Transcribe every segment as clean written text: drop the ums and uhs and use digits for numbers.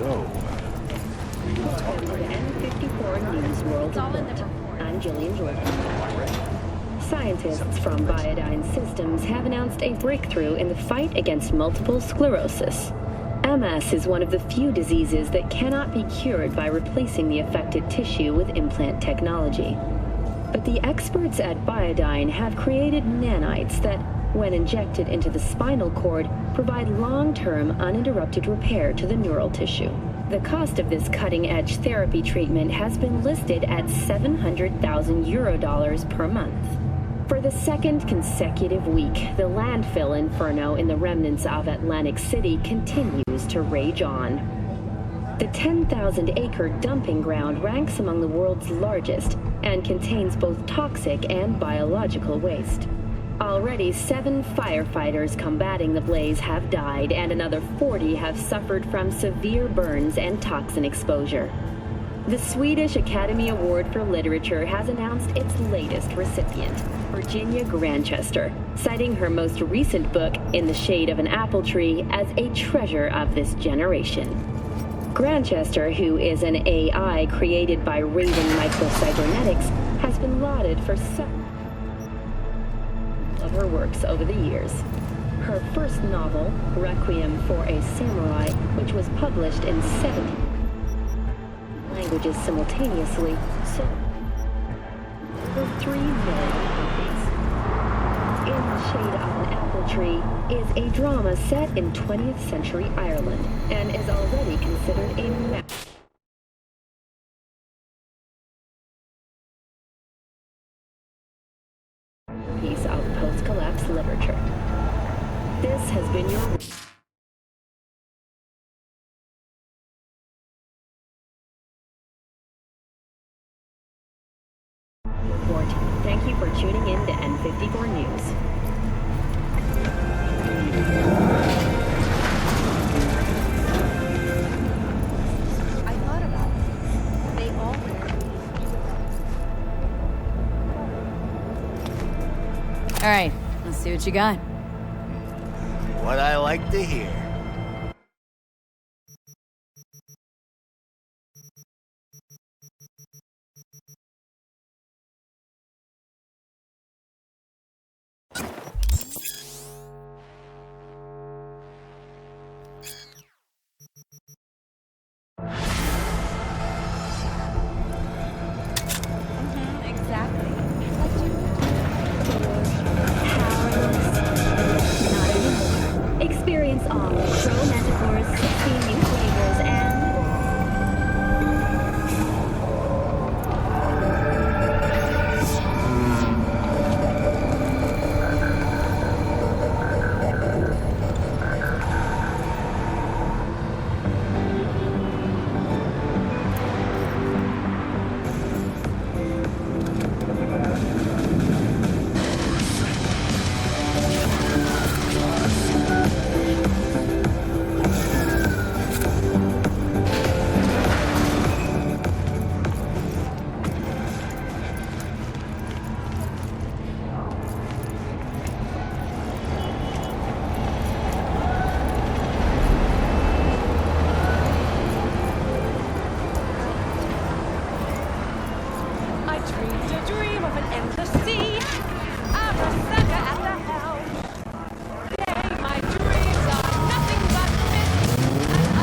Welcome to the N54 News World Report. I'm Jillian Jordan. Scientists from Biodyne Systems have announced a breakthrough in the fight against multiple sclerosis. MS is one of the few diseases that cannot be cured by replacing the affected tissue with implant technology. But the experts at Biodyne have created nanites that, when injected into the spinal cord, provide long-term uninterrupted repair to the neural tissue. The cost of this cutting-edge therapy treatment has been listed at 700,000 euro per month. For the second consecutive week, the landfill inferno in the remnants of Atlantic City continues to rage on. The 10,000-acre dumping ground ranks among the world's largest and contains both toxic and biological waste. Already 7 firefighters combating the blaze have died, and another 40 have suffered from severe burns and toxin exposure. The Swedish Academy Award for Literature has announced its latest recipient, Virginia Grantchester, citing her most recent book, In the Shade of an Apple Tree, as a treasure of this generation. Grantchester, who is an AI created by Raven Microcybernetics, has been lauded for some of her works over the years. Her first novel, Requiem for a Samurai, which was published in 70 languages simultaneously, sold over 3 million copies. In the Shade of an Apple Tree is a drama set in 20th century Ireland and is already considered a masterpiece of post-collapse literature. This has been your report. Thank you for tuning in to N54 News. I thought about it. They all wear. All right, let's see what you got. What I like to hear. Exactly. Experience all Crow Manticore's 16 new flavors and I dreamed a dream of an endless sea. I'm a sucker at the helm. Yay, my dreams are nothing but mist and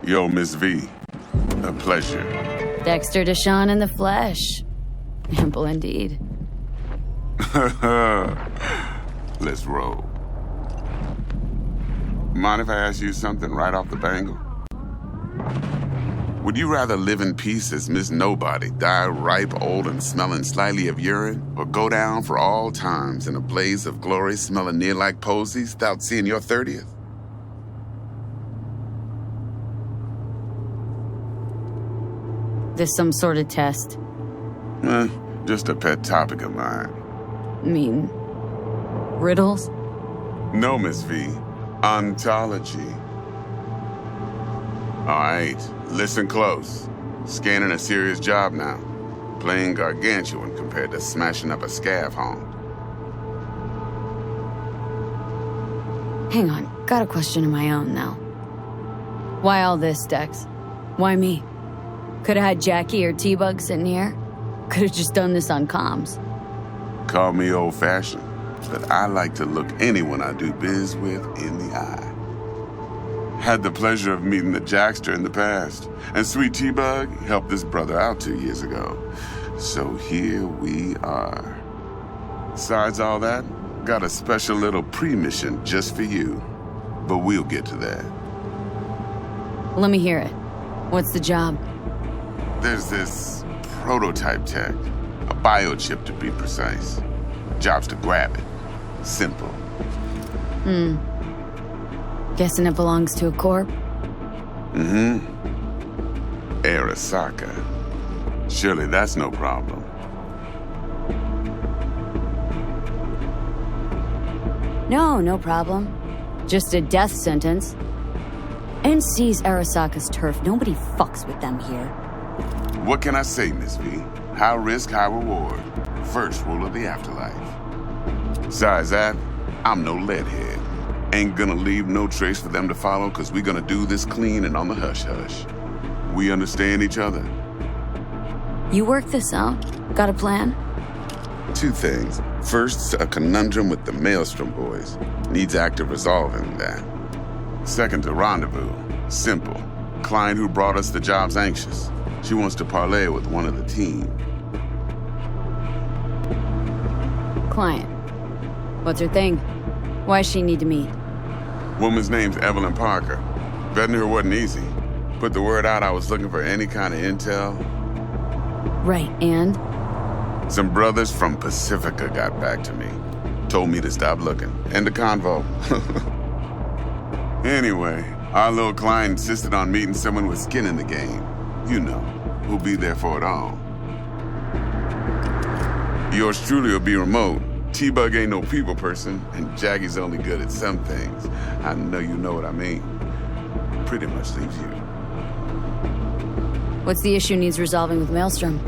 Yo, Miss V. A pleasure. Dexter Deshawn in the flesh. Ample indeed. Let's roll. Mind if I ask you something right off the bangle? Would you rather live in peace as Miss Nobody, die ripe, old, and smelling slightly of urine, or go down for all times in a blaze of glory smelling near like posies without seeing your 30th? This some sort of test? Just a pet topic of mine. Riddles? No, Miss V. Ontology. All right, listen close. Scanning a serious job now. Playing gargantuan compared to smashing up a scav home. Hang on, got a question of my own now. Why all this, Dex? Why me? Could've had Jackie or T-Bug sitting here. Could've just done this on comms. Call me old-fashioned, but I like to look anyone I do biz with in the eye. Had the pleasure of meeting the Jackster in the past, and Sweet T-Bug helped this brother out 2 years ago. So here we are. Besides all that, got a special little pre-mission just for you. But we'll get to that. Let me hear it. What's the job? There's this prototype tech, a biochip to be precise. Job's to grab it. Simple. Guessing it belongs to a corp? Arasaka. Surely that's no problem. No problem. Just a death sentence. NC's Arasaka's turf. Nobody fucks with them here. What can I say, Miss V? High risk, high reward. First rule of the afterlife. Besides that, I'm no leadhead. Ain't gonna leave no trace for them to follow, cause we gonna do this clean and on the hush-hush. We understand each other? You work this out? Got a plan? Two things. First, a conundrum with the Maelstrom boys. Needs active resolving that. Second, a rendezvous. Simple. Client who brought us the job's anxious. She wants to parlay with one of the team. Client. What's her thing? Why does she need to meet? Woman's name's Evelyn Parker. Betting her wasn't easy. Put the word out I was looking for any kind of intel. Right, and? Some brothers from Pacifica got back to me. Told me to stop looking. End the convo. Anyway, our little client insisted on meeting someone with skin in the game. You know, who'll be there for it all. Yours truly will be remote. T-Bug ain't no people person, and Jaggy's only good at some things. I know you know what I mean. Pretty much leaves you. What's the issue needs resolving with Maelstrom?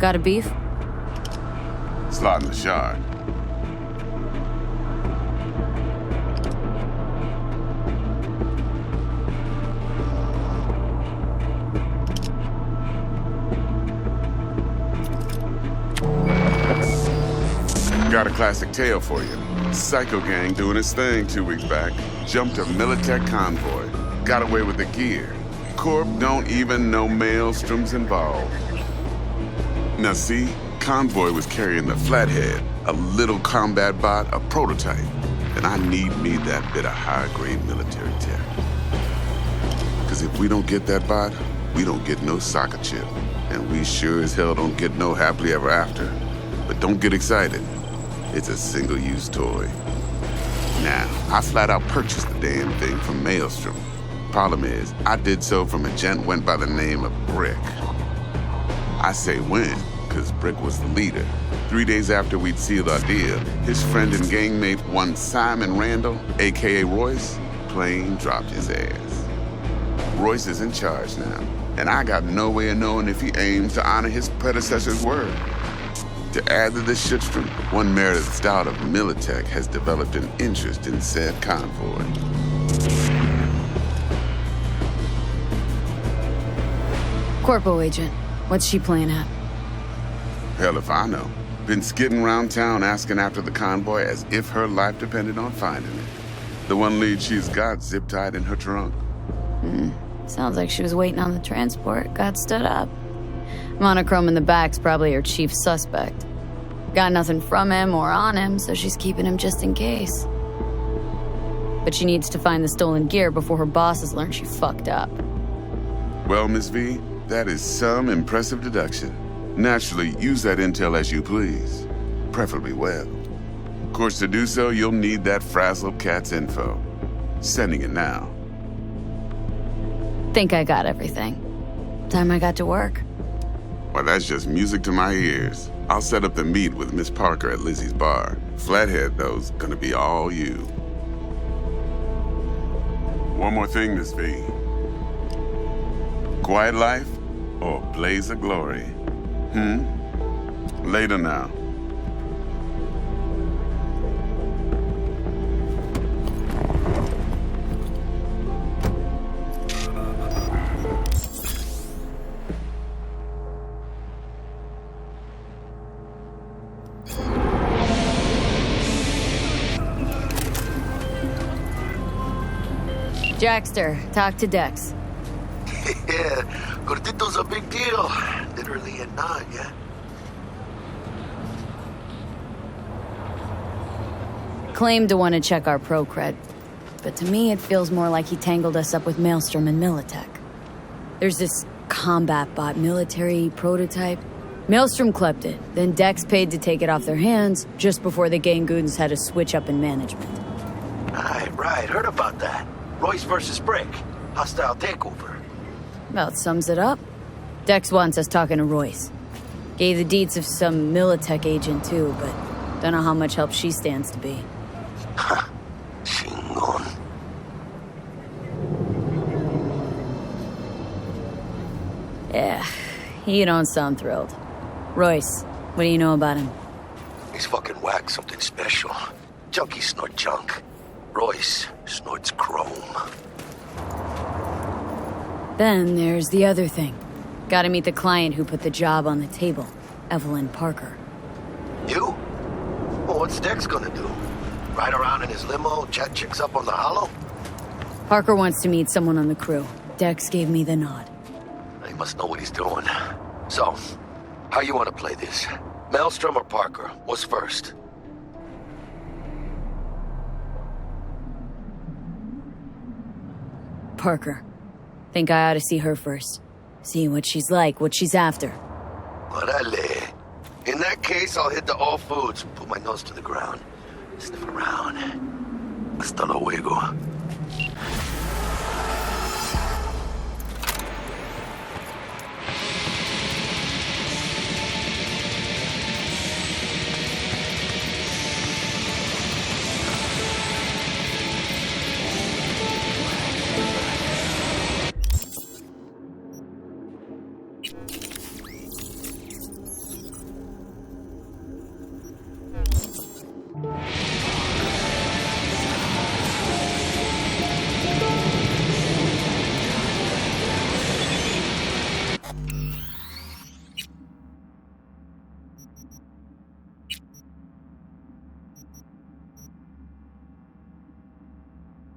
Got a beef? Slot in the shard. Got a classic tale for you. Psycho gang doing his thing 2 weeks back. Jumped a Militech convoy. Got away with the gear. Corp don't even know Maelstrom's involved. Now see, convoy was carrying the Flathead, a little combat bot, a prototype. And I need me that bit of high-grade military tech. Because if we don't get that bot, we don't get no soccer chip. And we sure as hell don't get no happily ever after. But don't get excited. It's a single-use toy. Now, I flat out purchased the damn thing from Maelstrom. Problem is, I did so from a gent went by the name of Brick. I say when, because Brick was the leader. 3 days after we'd sealed our deal, his friend and gangmate, one Simon Randall, a.k.a. Royce, plain dropped his ass. Royce is in charge now, and I got no way of knowing if he aims to honor his predecessor's word. To add to this shitstorm, one Meredith Stout of Militech has developed an interest in said convoy. Corpo agent. What's she playing at? Hell if I know. Been skidding around town asking after the convoy as if her life depended on finding it. The one lead she's got zip-tied in her trunk. Sounds like she was waiting on the transport, got stood up. Monochrome in the back's probably her chief suspect. Got nothing from him or on him, so she's keeping him just in case. But she needs to find the stolen gear before her bosses learn she fucked up. Well, Miss V, that is some impressive deduction. Naturally, use that intel as you please. Preferably well. Of course, to do so, you'll need that frazzled cat's info. Sending it now. Think I got everything. Time I got to work. Well, that's just music to my ears. I'll set up the meet with Miss Parker at Lizzie's bar. Flathead, though's gonna be all you. One more thing, Miss V. Quiet life or blaze of glory? Later now. Jackster, talk to Dex. Yeah, Gordito's a big deal. Literally and not, yeah? Claimed to want to check our pro cred, but to me it feels more like he tangled us up with Maelstrom and Militech. There's this combat bot military prototype. Maelstrom clept it, then Dex paid to take it off their hands just before the Gangoons had a switch up in management. Right, heard about that. Royce versus Brick. Hostile takeover. About sums it up. Dex wants us talking to Royce. Gave the deets of some Militech agent too, but don't know how much help she stands to be. Ha. Chingon. Yeah, he don't sound thrilled. Royce, what do you know about him? He's fucking whack, something special. Junkies snort junk. Royce snorts chrome. Then there's the other thing. Gotta meet the client who put the job on the table, Evelyn Parker. You? Well, what's Dex gonna do? Ride around in his limo, chat chicks up on the hollow? Parker wants to meet someone on the crew. Dex gave me the nod. He must know what he's doing. So, how you want to play this? Maelstrom or Parker? What's first? Parker. Think I ought to see her first. See what she's like, what she's after. Orale. In that case, I'll hit the all foods, put my nose to the ground, sniff around. Hasta luego.